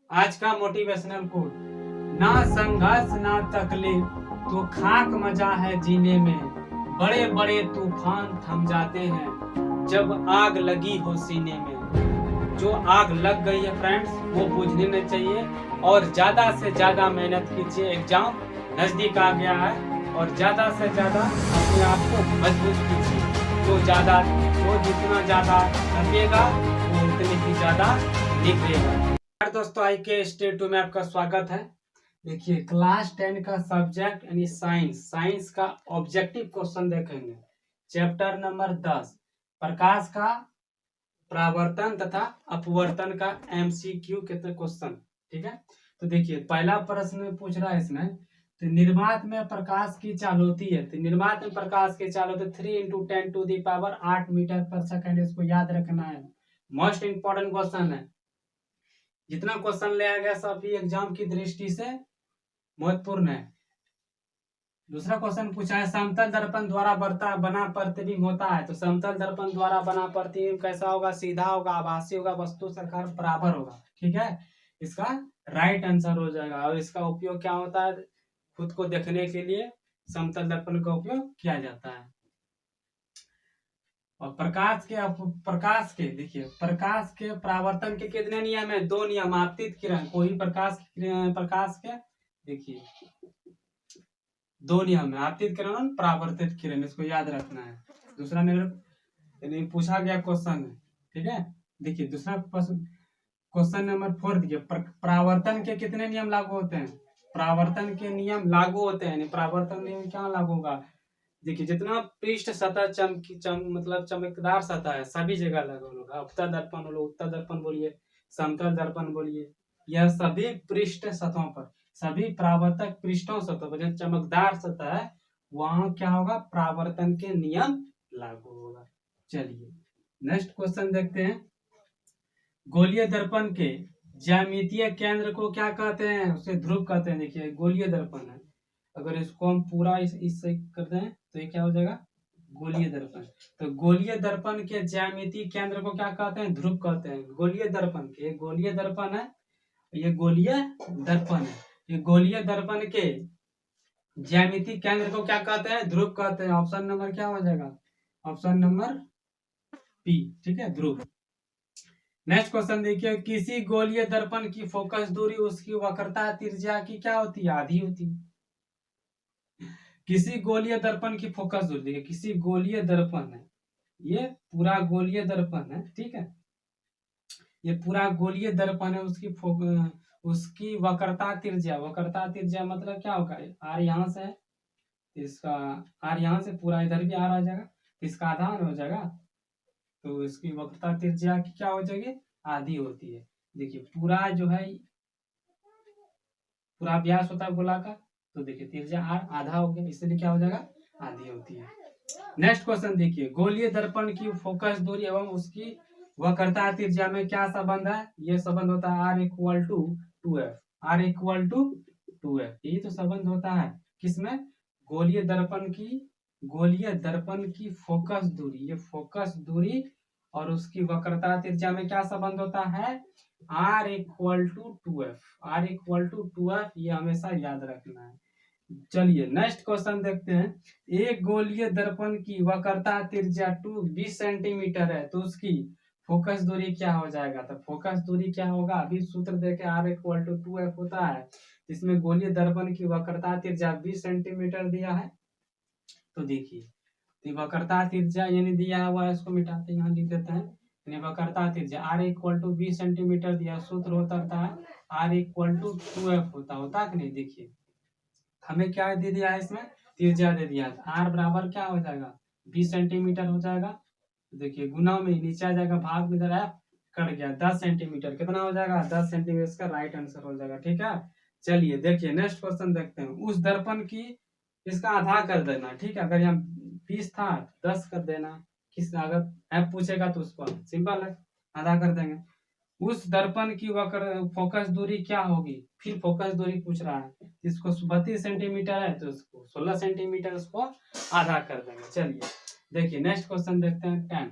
आज का motivational quote, ना संघर्ष ना तकलीफ तो खाक मजा है जीने में, बड़े बड़े तूफान थम जाते हैं जब आग लगी हो सीने में। जो आग लग गई है फ्रेंड्स वो बुझने नहीं चाहिए और ज़्यादा से ज़्यादा मेहनत कीजिए। एग्जाम नज़दीक आ गया है और ज़्यादा से ज़्यादा अपने आप को मजबूत कीजिए। जो जितना ज़्यादा थकेगा वो उतनी ही ज़्यादा निखरेगा। दोस्तों आई के स्टेट टू में आपका स्वागत है। देखिए क्लास 10 का सब्जेक्ट यानी साइंस का ऑब्जेक्टिव क्वेश्चन देखेंगे। चैप्टर नंबर 10 प्रकाश का परावर्तन तथा अपवर्तन का MCQ के क्वेश्चन। ठीक है, तो देखिए पहला प्रश्न पूछ रहा है इसमें, तो निर्वात में प्रकाश की चाल होती है, तो निर्वात में प्रकाश की चाल होती है 3 × 10⁸ मीटर पर सेकंड। इसको याद रखना है, मोस्ट इंपॉर्टेंट क्वेश्चन है। जितना क्वेश्चन लिया गया सभी एग्जाम की दृष्टि से महत्वपूर्ण है। दूसरा क्वेश्चन पूछा है समतल दर्पण द्वारा बना प्रतिबिंब होता है, तो समतल दर्पण द्वारा बना प्रतिबिंब कैसा होगा? सीधा होगा, आभासी होगा, वस्तु सरकार बराबर होगा। ठीक है, इसका राइट आंसर हो जाएगा। और इसका उपयोग क्या होता है? खुद को देखने के लिए समतल दर्पण का उपयोग किया जाता है। और प्रकाश के देखिए प्रकाश के परावर्तन के कितने नियम है? 2 नियम। आपतित किरण, कोई प्रकाश के देखिए 2 नियम है, आपतित किरण और परावर्तित किरण, इसको याद रखना है। दूसरा नंबर पूछा गया क्वेश्चन है। ठीक है, देखिए दूसरा क्वेश्चन नंबर 4 देखिए परावर्तन के कितने नियम लागू होते हैं? परावर्तन के नियम लागू होते हैं। परावर्तन नियम क्या लागू होगा? देखिए जितना पृष्ठ सतह मतलब चमकदार सतह है सभी जगह लागू होगा। अवतल दर्पण बोलो, उत्तल दर्पण बोलिए, समतल दर्पण बोलिए, यह सभी पृष्ठ सतहों पर, सभी परावर्तक पृष्ठों सतहों पर जो चमकदार सतह है वहां क्या होगा? परावर्तन के नियम लागू होगा। चलिए नेक्स्ट क्वेश्चन देखते हैं। गोलीय दर्पण के ज्यामितीय केंद्र को क्या कहते हैं? उसे ध्रुव कहते हैं। देखिए गोलीय दर्पण है, अगर इसको हम पूरा इससे कर दें तो ये क्या हो जाएगा? गोलीय दर्पण। तो गोलीय दर्पण के ज्यामितीय केंद्र को क्या कहते हैं? ध्रुव कहते हैं। गोलीय दर्पण के, गोलीय दर्पण है, ये गोलीय दर्पण है। ये गोलीय दर्पण के ज्यामितीय केंद्र को क्या कहते हैं? ध्रुव कहते हैं। ऑप्शन नंबर क्या हो जाएगा? Option number P. ठीक है, ध्रुव। नेक्स्ट क्वेश्चन देखिए, किसी गोलीय दर्पण की फोकस दूरी उसकी वक्रता त्रिज्या की क्या होती है? आधी होती है। किसी गोलीय दर्पण की फोकस दूरी, देखिए किसी गोलीय दर्पण है, ये पूरा गोलीय दर्पण है। ठीक है, ये पूरा गोलीय दर्पण है, उसकी वक्रता त्रिज्या मतलब क्या होगा? आर यहाँ से है, इसका आर यहाँ से पूरा इधर भी आर आ जाएगा, इसका आधान हो जाएगा, तो इसकी वक्रता त्रिज्या की क्या हो जाएगी? आधी होती है। देखिए पूरा जो है पूरा व्यास होता है गोला का, तो देखिए त्रिज्या आर आधा हो गया, इसलिए क्या हो जाएगा? आधी होती है। नेक्स्ट क्वेश्चन देखिए, गोलीय दर्पण की फोकस दूरी एवं उसकी वक्रता त्रिज्या में क्या संबंध है? ये संबंध होता है R = 2F। R = 2F, यही तो संबंध होता है किसमें? गोलीय दर्पण की फोकस दूरी, ये फोकस दूरी और उसकी वक्रता त्रिज्या में क्या संबंध होता है? R = 2F। R = 2F, ये हमेशा याद रखना है। चलिए नेक्स्ट क्वेश्चन देखते हैं। एक गोलीय दर्पण की वक्रता त्रिज्या 20 सेंटीमीटर है, तो उसकी फोकस दूरी क्या हो जाएगा? तो फोकस दूरी क्या होगा? अभी सूत्र देखे R = 2F होता है, इसमें गोलीय दर्पण की वक्रता त्रिज्या 20 सेंटीमीटर दिया है। तो देखिए वक्रता त्रिज्या यानी दिया हुआ है, इसको मिटाते यहाँ लिख देते हैं। वक्रता त्रिज्या R = 20 सेंटीमीटर दिया, सूत्र होता है R = 2F होता है कि नहीं? देखिए हमें क्या दे दिया है? इसमें त्रिज्या दे दिया है, आर बराबर क्या हो जाएगा? 20 सेंटीमीटर हो जाएगा। देखिए गुना में नीचे आ जाएगा, भाग में इधर आया कट गया, 10 सेंटीमीटर कितना हो जाएगा? 10 सेंटीमीटर, इसका राइट आंसर हो जाएगा। ठीक है, चलिए देखिए नेक्स्ट क्वेश्चन देखते हैं। उस दर्पण की इसका आधा कर देना। ठीक है, अगर यहाँ 20 था 10 कर देना, किस अगर ऐप पूछेगा तो उसको सिंपल है, आधा कर देंगे। उस दर्पण की फोकस दूरी क्या होगी? फिर फोकस दूरी पूछ रहा है, इसको 32 सेंटीमीटर है तो उसको 16 सेंटीमीटर उसको आधा कर देंगे। चलिए देखिए नेक्स्ट क्वेश्चन देखते हैं 10।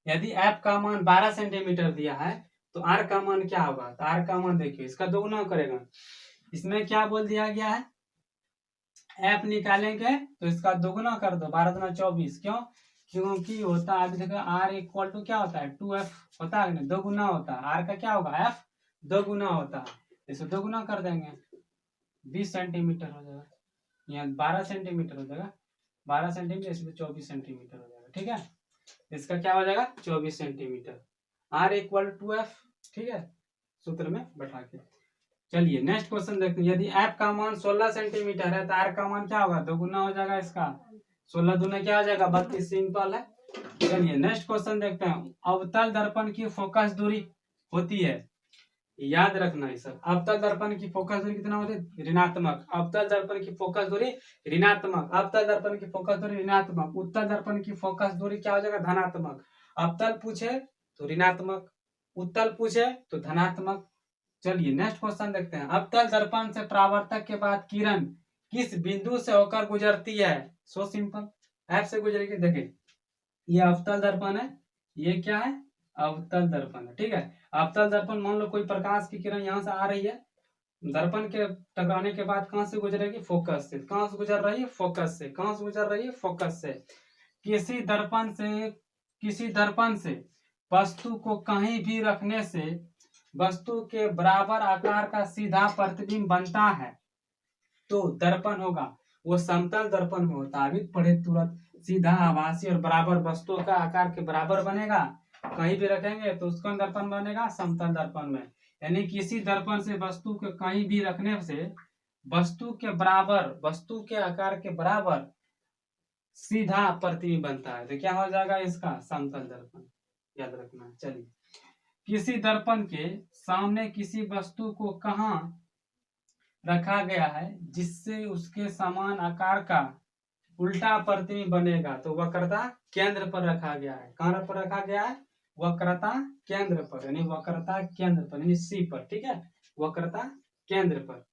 यदि ऐप का मान 12 सेंटीमीटर दिया है तो आर का मान क्या होगा, तो आर का मान देखिए इसका दोगुना करेगा। इसमें क्या बोल दिया गया है, एफ निकालेंगे तो इसका दोगुना कर दो, 12 दूना 24। क्यों, क्योंकि होता है, अभी देखो आर इक्वल टू क्या होता है 2f होता है ना, दोगुना होता है। आर का क्या होगा, एफ दोगुना होता है, इसे दोगुना कर देंगे 20 सेंटीमीटर हो जाएगा, यहाँ 12 सेंटीमीटर हो जाएगा, 12 सेंटीमीटर इसलिए 24 सेंटीमीटर हो जाएगा। ठीक है, इसका क्या हो जाएगा 24 centimetre, R equal to F. ठीक है, सूत्र में बैठा के। चलिए नेक्स्ट क्वेश्चन देखते हैं। यदि एफ का मान 16 सेंटीमीटर है तो आर का मान क्या होगा, दोगुना हो जाएगा इसका, 16 दूना क्या हो जाएगा 32, सिंपल है। चलिए नेक्स्ट क्वेश्चन देखते हैं। अवतल दर्पण की फोकस दूरी होती है, याद रखना है सर, अवतल दर्पण की फोकस दूरी कितना होती है, ऋणात्मक। अवतल दर्पण की फोकस दूरी ऋणात्मक, अवतल दर्पण की फोकस दूरी ऋणात्मक, उत्तल दर्पण की फोकस दूरी क्या हो जाएगा, धनात्मक। अवतल पूछे तो ऋणात्मक, उत्तल पूछे तो धनात्मक। चलिए नेक्स्ट क्वेश्चन देखते हैं। अवतल दर्पण से परावर्तक के बाद किरण किस बिंदु से होकर गुजरती है, सो सिंपल, एफ से गुजरेगी। देखिए ये अवतल दर्पण है, ये क्या है, अवतल दर्पण है। ठीक है, अवतल दर्पण मान लो कोई प्रकाश की किरण यहाँ से आ रही है, दर्पण के टकराने के बाद कहां से गुजरेगी, फोकस से। कहां से गुजर रही है, फोकस से। कहां से गुजर रही है, फोकस से। किसी दर्पण से वस्तु को कहीं भी रखने से वस्तु के बराबर आकार का सीधा प्रतिबिंब बनता है तो दर्पण होगा, वो समतल दर्पण में होता है। अभी पढ़े तुरंत, सीधा आभासी और बराबर वस्तुओं का आकार के बराबर बनेगा, कहीं भी रखेंगे तो उसका दर्पण बनेगा समतल दर्पण में। यानी किसी दर्पण से वस्तु के कहीं भी रखने से वस्तु के बराबर, वस्तु के आकार के बराबर सीधा प्रतिबिंब बनता है, तो क्या हो जाएगा इसका, समतल दर्पण, याद रखना। चलिए, किसी दर्पण के सामने किसी वस्तु को कहाँ रखा गया है जिससे उसके समान आकार का उल्टा प्रतिबिंब बनेगा, तो वक्रता केंद्र पर रखा गया है। कहां पर रखा गया है, वक्रता केंद्र पर, यानी वक्रता केंद्र पर, यानी सी पर। ठीक है, वक्रता केंद्र पर।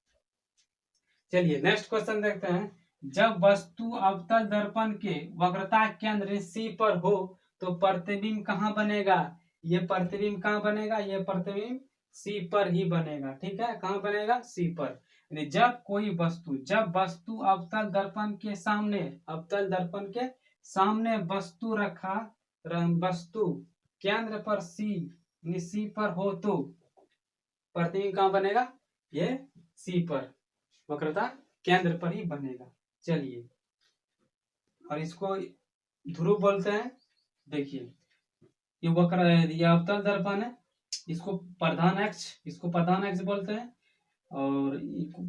चलिए नेक्स्ट क्वेश्चन देखते हैं। जब वस्तु अवतल दर्पण के वक्रता केंद्र सी पर हो तो प्रतिबिंब कहाँ बनेगा, ये प्रतिबिंब कहाँ बनेगा, ये प्रतिबिंब सी पर ही बनेगा। ठीक है, कहाँ बनेगा, सी पर। यानी जब वस्तु अवतल दर्पण के सामने, अवतल दर्पण के सामने वस्तु रखा, वस्तु केंद्र पर सी पर हो तो प्रतिबिंब कहाँ बनेगा, ये सी पर, वक्रता केंद्र पर ही बनेगा। चलिए, और इसको ध्रुव बोलते हैं। देखिए ये वक्र, ये अवतल दर्पण है, इसको प्रधान अक्ष बोलते हैं। और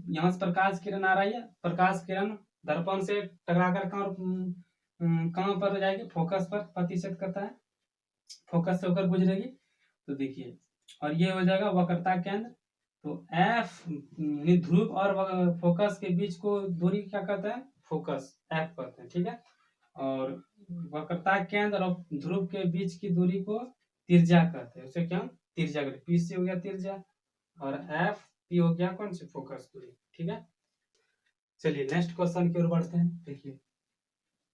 यहाँ से प्रकाश किरण आ रही है, प्रकाश किरण दर्पण से टकराकर कहाँ पर जाएगी, फोकस पर प्रतिशत करता है, फोकस से होकर गुजरेगी। तो देखिए, और ये हो जाएगा वक्रता केंद्र। तो एफ ध्रुव और फोकस के बीच को दूरी क्या कहता है, फोकस, एफ कहते हैं। ठीक है, और वक्रता केंद्र और ध्रुव के बीच की दूरी को त्रिज्या कहते हैं। उसे क्या, त्रिज्या कहते हैं। पी से हो गया त्रिज्या, और एफ पी हो गया कौन से, फोकस दूरी। ठीक है, चलिए नेक्स्ट क्वेश्चन की ओर बढ़ते हैं। देखिए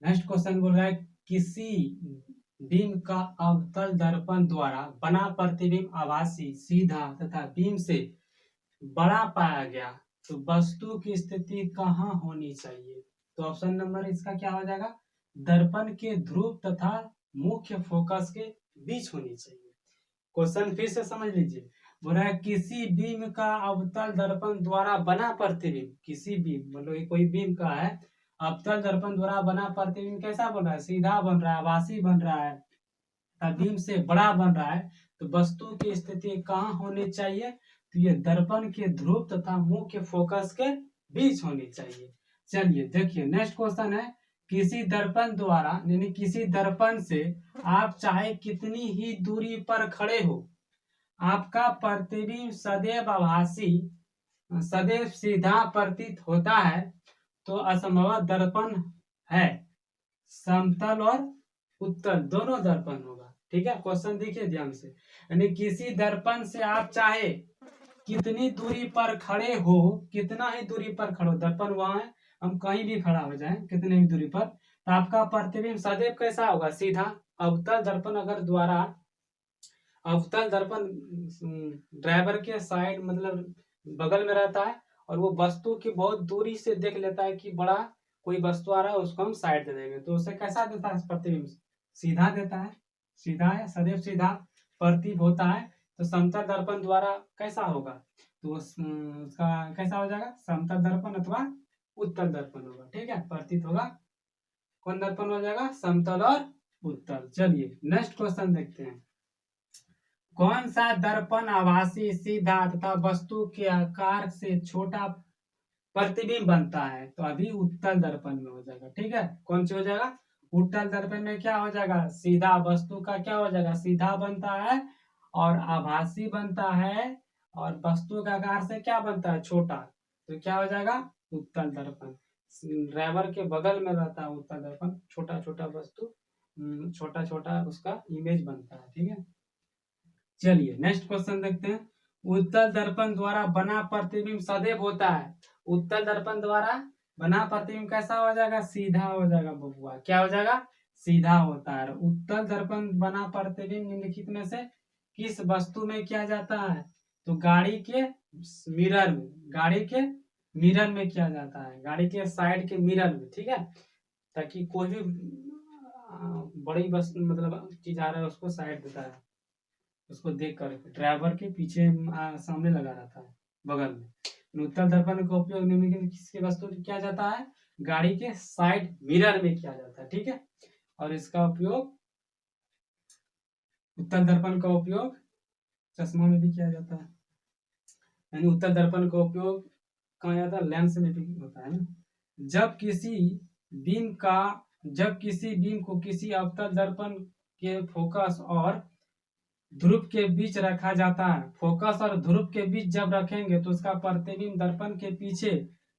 नेक्स्ट क्वेश्चन बोल रहा है, किसी बीम का अवतल दर्पण द्वारा बना प्रतिबिंब आभासी, सीधा तथा बीम से बड़ा पाया गया तो वस्तु की स्थिति कहाँ होनी चाहिए, तो ऑप्शन नंबर इसका क्या हो जाएगा, दर्पण के ध्रुव तथा मुख्य फोकस के बीच होनी चाहिए। क्वेश्चन फिर से समझ लीजिए। बोल रहा है किसी बीम का अवतल दर्पण द्वारा बना प्रतिबिंब, किसी बीम मतलब कोई बीम का है, अवतल दर्पण द्वारा बना प्रतिबिंब कैसा बन रहा है, सीधा बन रहा है, आभासी बन रहा है, बीम से बड़ा बन रहा है, तो वस्तु की स्थिति कहाँ होनी चाहिए, तो ये दर्पण के ध्रुव तथा मुख्य फोकस के बीच होनी चाहिए। चलिए देखिए नेक्स्ट क्वेश्चन है, किसी दर्पण द्वारा यानी किसी दर्पण से आप चाहे कितनी ही दूरी पर खड़े हो, आपका प्रतिबिंब सदैव आभासी, सदैव सीधा प्रतीत होता है तो असंभव दर्पण है, समतल और उत्तल दोनों दर्पण होगा। ठीक है, क्वेश्चन देखिए ध्यान से। यानी किसी दर्पण से आप चाहे कितनी दूरी पर खड़े हो, कितना ही दूरी पर खड़े हो, दर्पण वहां है, हम कहीं भी खड़ा हो जाए कितनी भी दूरी पर, तो आपका प्रतिबिंब सदैव कैसा होगा, सीधा। अवतल दर्पण अगर द्वारा अवतल दर्पण ड्राइवर के साइड मतलब बगल में रहता है, और वो वस्तु की बहुत दूरी से देख लेता है कि बड़ा कोई वस्तु आ रहा है, उसको हम साइड दे देंगे। तो उसे कैसा देता है प्रतिबिंब? सीधा देता है, सीधा है, सदैव सीधा प्रतिबिंब होता है। तो समतल दर्पण द्वारा कैसा होगा? तो उसका कैसा हो जाएगा? समतल दर्पण अथवा उत्तल दर्पण होगा। ठीक है, प्रतीत होगा। कौन दर्पण हो जाएगा? समतल और उत्तल। चलिए नेक्स्ट क्वेश्चन देखते हैं। कौन सा दर्पण आभासी, सीधा तथा वस्तु के आकार से छोटा प्रतिबिंब बनता है? तो अभी उत्तल दर्पण में हो जाएगा। ठीक है, कौन सी हो जाएगा? उत्तल दर्पण में क्या हो जाएगा? सीधा, वस्तु का क्या हो जाएगा? सीधा बनता है, और आभासी बनता है, और वस्तु का आकार से क्या बनता है? छोटा। तो क्या हो जाएगा? उत्तल दर्पण। ड्राइवर के बगल में रहता है उत्तल दर्पण, छोटा छोटा वस्तु, छोटा छोटा उसका इमेज बनता है। ठीक है, चलिए नेक्स्ट क्वेश्चन देखते हैं। उत्तल दर्पण द्वारा बना प्रतिबिंब सदैव होता है। उत्तल दर्पण द्वारा बना प्रतिबिंब कैसा हो जाएगा? सीधा हो जाएगा बबुआ। क्या हो जाएगा? सीधा होता है। उत्तल दर्पण बना प्रतिबिंब निम्नलिखित में से किस वस्तु में किया जाता है? तो गाड़ी के मिरर में, गाड़ी के मिरर में किया जाता है, गाड़ी के साइड के मिरर में। ठीक है, ताकि कोई भी बड़ी वस्तु मतलब चीज आ रहा है उसको साइड देता है, उसको देख कर ड्राइवर के पीछे सामने लगा रहता है, बगल में। उत्तल दर्पण का उपयोग निम्नलिखित किसके वस्तु में किया जाता है? गाड़ी के साइड मिरर में किया जाता है। ठीक है, और इसका उपयोग, उत्तल दर्पण का उपयोग चश्मा में भी किया जाता है, यानी उत्तल दर्पण का उपयोग कहा जाता है? लेंस में भी होता है ना। जब किसी बीम को किसी अवतल दर्पण के फोकस और ध्रुव के बीच रखा जाता है, फोकस और ध्रुव के बीच जब रखेंगे तो उसका प्रतिबिंब दर्पण के पीछे,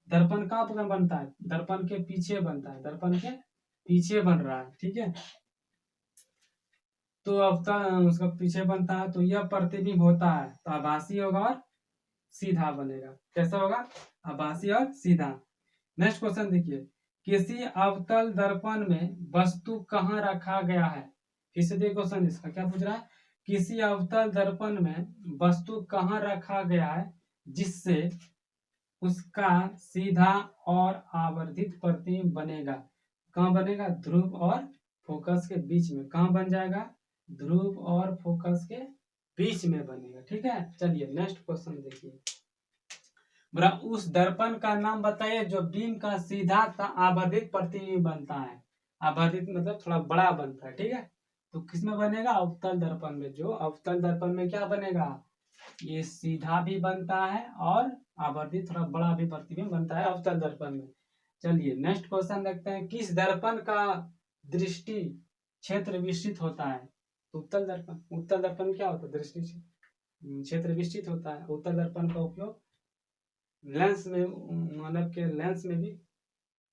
दर्पण कहाँ पर बनता है? दर्पण के पीछे बनता है, दर्पण के पीछे बन रहा है। ठीक है, तो अवतल उसका पीछे बनता है, तो यह प्रतिबिंब होता है, तो आभासी होगा और सीधा बनेगा। कैसा होगा? आभासी और सीधा। नेक्स्ट क्वेश्चन देखिए। किसी अवतल दर्पण में वस्तु कहाँ रखा गया है? फिर से देखो क्वेश्चन, इसका क्या पूछ रहा है? किसी अवतल दर्पण में वस्तु कहाँ रखा गया है जिससे उसका सीधा और आवर्धित प्रतिबिंब बनेगा? कहाँ बनेगा? ध्रुव और फोकस के बीच में। कहाँ बन जाएगा? ध्रुव और फोकस के बीच में बनेगा। ठीक है, चलिए नेक्स्ट क्वेश्चन देखिए। बरा उस दर्पण का नाम बताइए जो बीम का सीधा आवर्धित प्रतिबिंब बनता है। आवर्धित मतलब थोड़ा बड़ा बनता है। ठीक है, तो किसमें बनेगा? अवतल दर्पण में। जो अवतल दर्पण में क्या बनेगा? ये सीधा भी बनता है और आवर्धित थोड़ा बड़ा भी प्रतिबिंब बनता है अवतल दर्पण में। चलिए नेक्स्ट क्वेश्चन देखते हैं। किस दर्पण का दृष्टि क्षेत्र विस्तृत होता है? उत्तल दर्पण। उत्तल दर्पण क्या होता है? दृष्टि क्षेत्र विस्तृत होता है। उत्तल दर्पण का उपयोग लेंस में, मानव के लेंस में भी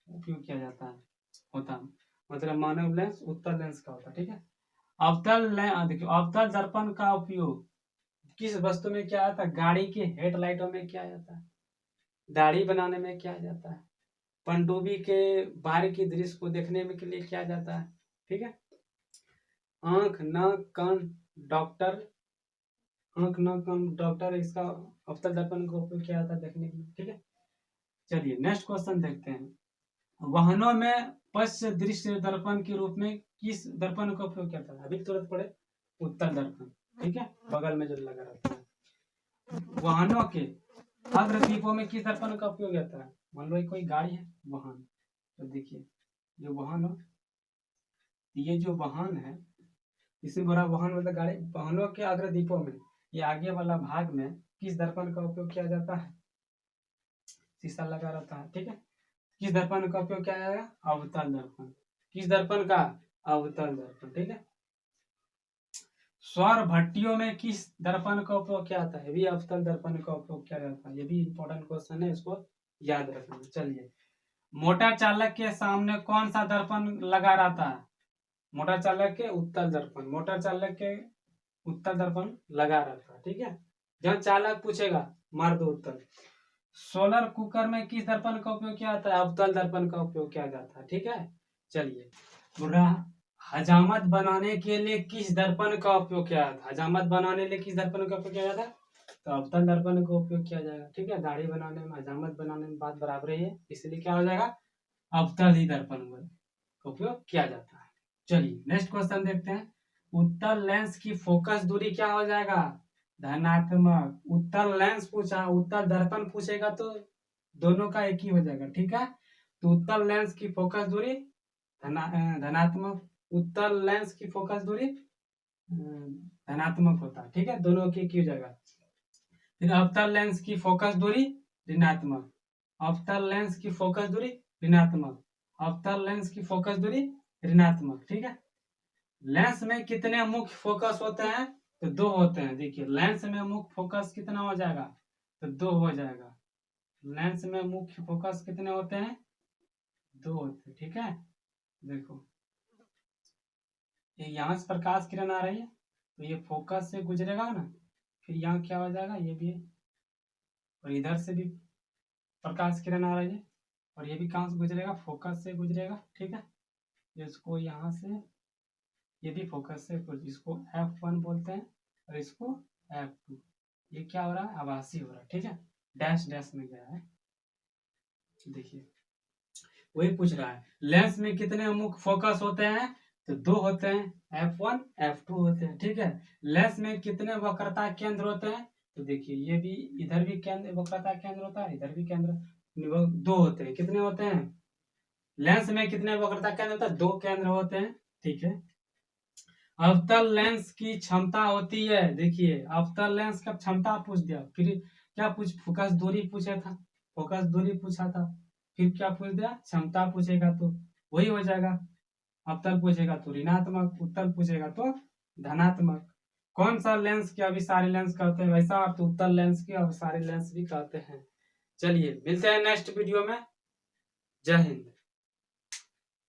उपयोग किया जाता है, होता, मतलब मानव लेंस उत्तल लेंस का होता है। ठीक है, देखिए अवतल दर्पण का उपयोग किस वस्तु में किया जाता है? गाड़ी के हेडलाइटों में किया जाता है, दाढ़ी बनाने में किया जाता है, पनडुब्बी के बाहर की दृश्य को देखने में के लिए किया जाता है। ठीक है, आंख नाक कान डॉक्टर, आंख नाक कान डॉक्टर, इसका अवतल दर्पण का उपयोग किया जाता है देखने के लिए। ठीक है, चलिए नेक्स्ट क्वेश्चन देखते हैं। वाहनों में पश्च दृश्य दर्पण के रूप में किस दर्पण का उपयोग किया जाता है? अभी तुरंत पड़े उत्तल दर्पण। ठीक है, बगल में जो लगा रहता है। वाहनों के अग्रदीपों में किस दर्पण का उपयोग होता है? मान लो कोई गाड़ी है, वाहन, तो देखिए ये वाहन हो, ये जो वाहन है, इसमें बड़ा वाहन मतलब गाड़ी, वाहनों के अग्रदीपों में, ये आगे वाला भाग में किस दर्पण का उपयोग किया जाता है? शीशा लगा रहता है। ठीक है, किस दर्पण का उपयोग किया जाएगा? अवतल दर्पण। किस दर्पण का? अवतल दर्पण। ठीक है, सौर भट्टियों में किस दर्पण का उपयोग किया जाता है? भी अवतल दर्पण का उपयोग किया जाता है। ये भी इंपॉर्टेंट क्वेश्चन है, इसको याद रखना। चलिए, मोटर चालक के सामने कौन सा दर्पण लगा रहता है? मोटर चालक के उत्तल दर्पण, मोटर चालक के उत्तल दर्पण लगा रहता है। ठीक है, जब चालक पूछेगा मार दो उत्तल। सोलर कुकर में किस दर्पण का उपयोग किया जाता है? अवतल दर्पण का उपयोग किया जाता है। ठीक है, चलिए, हजामत बनाने के लिए किस दर्पण का उपयोग किया जाता है? हजामत बनाने के लिए किस दर्पण का उपयोग किया जाता है? तो अवतल दर्पण का उपयोग किया जाएगा। ठीक है, दाढ़ी बनाने में हजामत बनाने में बात बराबर ही है, इसलिए क्या हो जाएगा, अवतल ही दर्पण का उपयोग किया जाता है। चलिए नेक्स्ट क्वेश्चन देखते हैं। उत्तल लेंस की फोकस दूरी क्या हो जाएगा, धनात्मक। उत्तल लेंस पूछा, उत्तल दर्पण पूछेगा तो दोनों का एक ही हो जाएगा। ठीक है, तो उत्तल लेंस की फोकस दूरी धनात्मक, उत्तल लेंस की फोकस दूरी धनात्मक होता है। ठीक है, दोनों की एक ही हो जाएगा। फिर अवतल लेंस की फोकस दूरी ऋणात्मक, अवतल लेंस की फोकस दूरी ऋणात्मक, अवतल लेंस की फोकस दूरी ऋणात्मक। ठीक है, लेंस में कितने मुख्य फोकस होते हैं, तो दो होते हैं। देखिए लेंस में मुख्य फोकस कितना हो जाएगा, तो दो हो जाएगा। लेंस में मुख्य फोकस कितने होते हैं, दो होते हैं। ठीक है, देखो ये यहाँ से प्रकाश किरण आ रही है, तो ये फोकस से गुजरेगा ना, फिर यहाँ क्या हो जाएगा, ये भी, और इधर से भी प्रकाश किरण आ रही है, और ये भी कहाँ से गुजरेगा, फोकस से गुजरेगा। ठीक है, इसको यहाँ से, ये भी फोकस से, इसको F1 बोलते हैं और इसको F2। ये क्या हो रहा है, आभासी हो रहा है। ठीक है, डैश डैश में गया है। देखिए वही पूछ रहा है, लेंस में कितने मुख्य फोकस होते हैं, तो दो होते हैं, F1 F2 होते हैं। ठीक है, लेंस में कितने वक्रता केंद्र होते हैं, तो देखिए ये भी, इधर भी केंद्र वक्रता केंद्र होता है, इधर भी केंद्र, दो होते हैं। कितने होते हैं, लेंस में कितने वक्रता केंद्र होता है, दो केंद्र होते हैं। ठीक है, अवतल लेंस की क्षमता होती है, देखिए अवतल लेंस का क्षमता पूछ दिया, फिर क्या पूछ, फोकस दूरी पूछा था, फोकस दूरी पूछा था, फिर क्या पूछ दिया, क्षमता पूछेगा तो वही हो जाएगा। अवतल पूछेगा तो ऋणात्मक, उत्तल पूछेगा तो धनात्मक। कौन सा लेंस के अभिसारी लेंस कहते हैं, वैसा आप तो उत्तल लेंस के अभिसारी लेंस भी कहते हैं। चलिए मिलते हैं नेक्स्ट वीडियो में। जय हिंद।